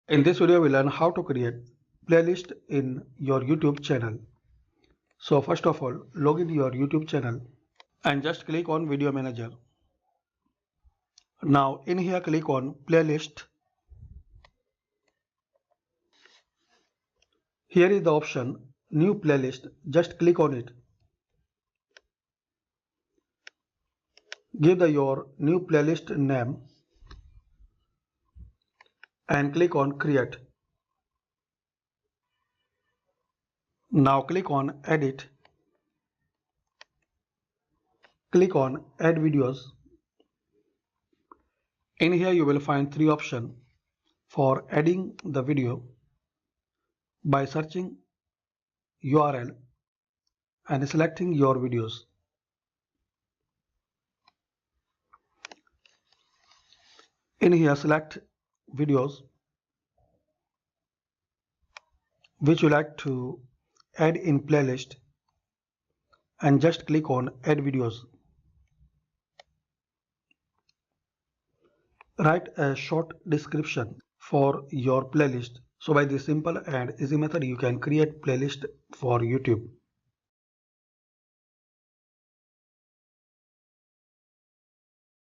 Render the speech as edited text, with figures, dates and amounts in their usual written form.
In this video, we learn how to create playlist in your YouTube channel. So first of all, log into your YouTube channel and just click on Video Manager. Now in here, click on Playlist. Here is the option New Playlist. Just click on it. Give your new playlist name and click on Create. Now click on Edit. Click on Add Videos. In here you will find three options for adding the video by searching URL and selecting your videos. In here select videos which you like to add in playlist and just click on Add Videos. Write a short description for your playlist. So by this simple and easy method you can create playlist for YouTube.